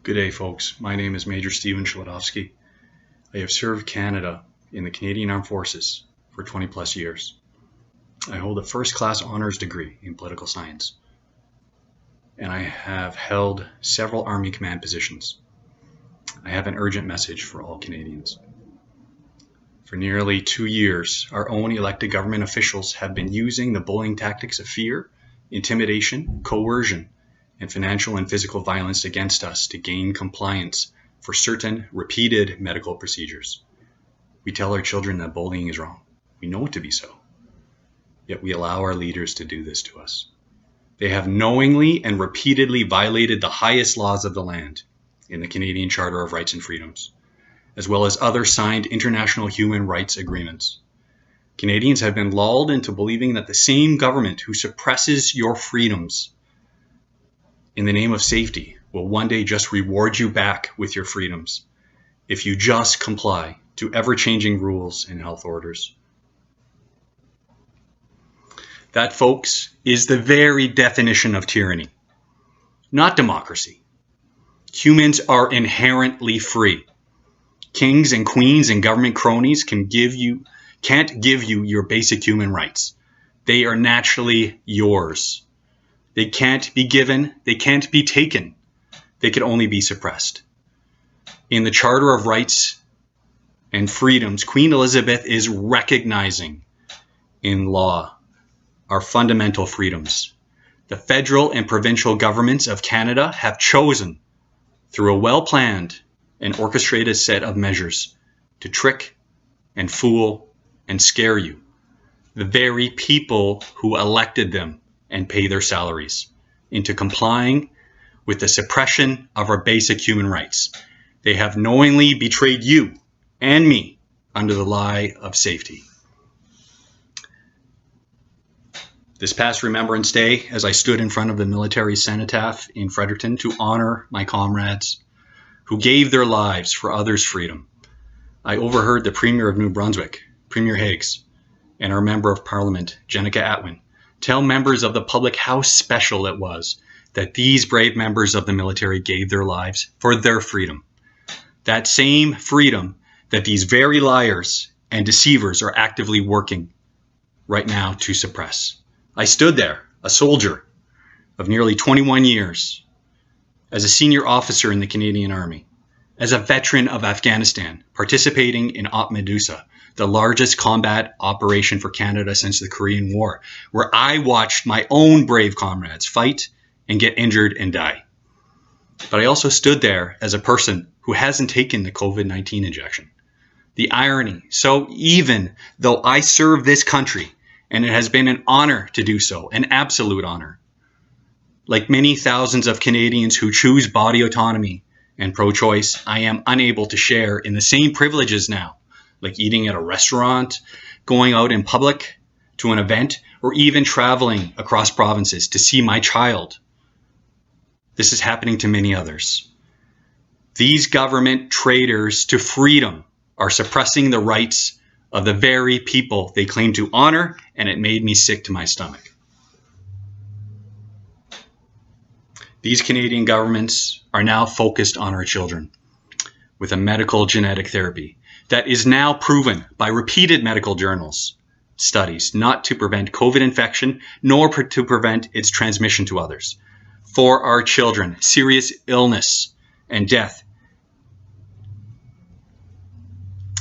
Good day, folks. My name is Major Stephen Chledowski. I have served Canada in the Canadian Armed Forces for 20 plus years. I hold a first-class honors degree in political science, and I have held several Army command positions. I have an urgent message for all Canadians. For nearly 2 years, our own elected government officials have been using the bullying tactics of fear, intimidation, coercion, and financial and physical violence against us to gain compliance for certain repeated medical procedures. We tell our children that bullying is wrong. We know it to be so. Yet we allow our leaders to do this to us. They have knowingly and repeatedly violated the highest laws of the land in the Canadian Charter of Rights and Freedoms, as well as other signed international human rights agreements. Canadians have been lulled into believing that the same government who suppresses your freedoms in the name of safety will one day just reward you back with your freedoms if you just comply to ever-changing rules and health orders. That, folks, is the very definition of tyranny, not democracy. Humans are inherently free. Kings and queens and government cronies can't give you your basic human rights. They are naturally yours. They can't be given, they can't be taken. They can only be suppressed. In the Charter of Rights and Freedoms, Queen Elizabeth is recognizing in law our fundamental freedoms. The federal and provincial governments of Canada have chosen, through a well-planned and orchestrated set of measures, to trick and fool and scare you, the very people who elected them and pay their salaries, into complying with the suppression of our basic human rights. They have knowingly betrayed you and me under the lie of safety. This past Remembrance Day, as I stood in front of the military cenotaph in Fredericton to honor my comrades who gave their lives for others' freedom, I overheard the Premier of New Brunswick, Premier Higgs, and our Member of Parliament, Jenica Atwin, tell members of the public how special it was that these brave members of the military gave their lives for their freedom. That same freedom that these very liars and deceivers are actively working right now to suppress. I stood there, a soldier of nearly 21 years, as a senior officer in the Canadian Army, as a veteran of Afghanistan, participating in Op Medusa, the largest combat operation for Canada since the Korean War, where I watched my own brave comrades fight and get injured and die. But I also stood there as a person who hasn't taken the COVID-19 injection. The irony, so even though I serve this country, and it has been an honor to do so, an absolute honor, like many thousands of Canadians who choose body autonomy and pro-choice, I am unable to share in the same privileges now, like eating at a restaurant, going out in public to an event, or even traveling across provinces to see my child. This is happening to many others. These government traitors to freedom are suppressing the rights of the very people they claim to honor, and it made me sick to my stomach. These Canadian governments are now focused on our children with a medical genetic therapy that is now proven by repeated medical journals studies not to prevent COVID infection nor to prevent its transmission to others. For our children, serious illness and death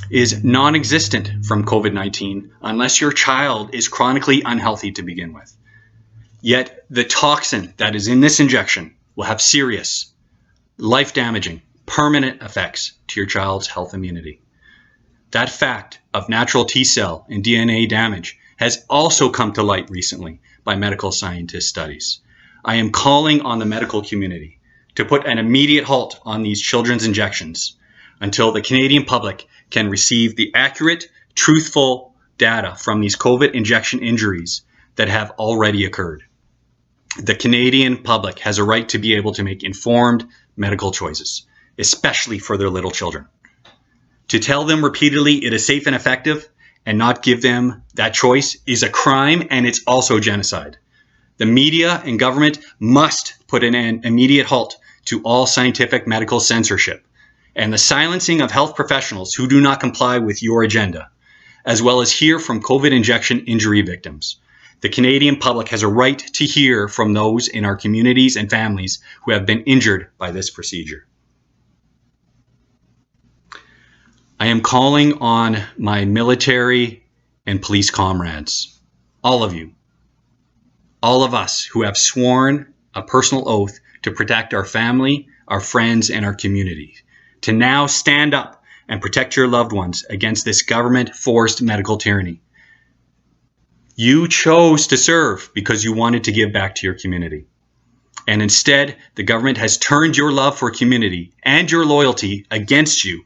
is non-existent from COVID-19 unless your child is chronically unhealthy to begin with. Yet the toxin that is in this injection will have serious, life-damaging, permanent effects to your child's health immunity. That fact of natural T-cell and DNA damage has also come to light recently by medical scientist studies. I am calling on the medical community to put an immediate halt on these children's injections until the Canadian public can receive the accurate, truthful data from these COVID injection injuries that have already occurred. The Canadian public has a right to be able to make informed medical choices, especially for their little children. To tell them repeatedly it is safe and effective and not give them that choice is a crime, and it's also genocide. The media and government must put an immediate halt to all scientific medical censorship and the silencing of health professionals who do not comply with your agenda, as well as hear from COVID injection injury victims. The Canadian public has a right to hear from those in our communities and families who have been injured by this procedure. I am calling on my military and police comrades, all of you, all of us who have sworn a personal oath to protect our family, our friends, and our community, to now stand up and protect your loved ones against this government-forced medical tyranny. You chose to serve because you wanted to give back to your community. And instead, the government has turned your love for community and your loyalty against you,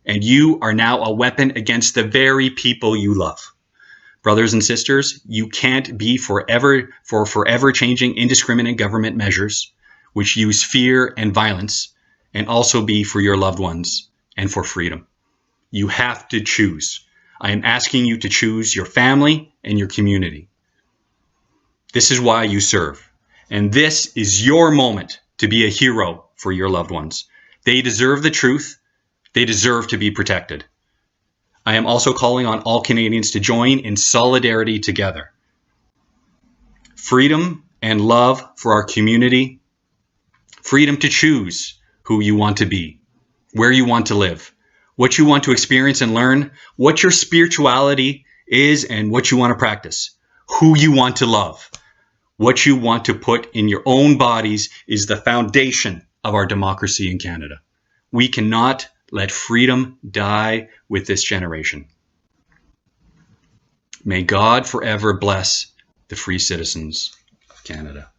and you are now a weapon against the very people you love. Brothers and sisters, you can't be forever changing indiscriminate government measures which use fear and violence, and also be for your loved ones and for freedom. You have to choose. I am asking you to choose your family and your community. This is why you serve. And this is your moment to be a hero for your loved ones. They deserve the truth. They deserve to be protected. I am also calling on all Canadians to join in solidarity together. Freedom and love for our community. Freedom to choose who you want to be, where you want to live, what you want to experience and learn, what your spirituality is and what you want to practice, who you want to love, what you want to put in your own bodies is the foundation of our democracy in Canada. We cannot let freedom die with this generation. May God forever bless the free citizens of Canada.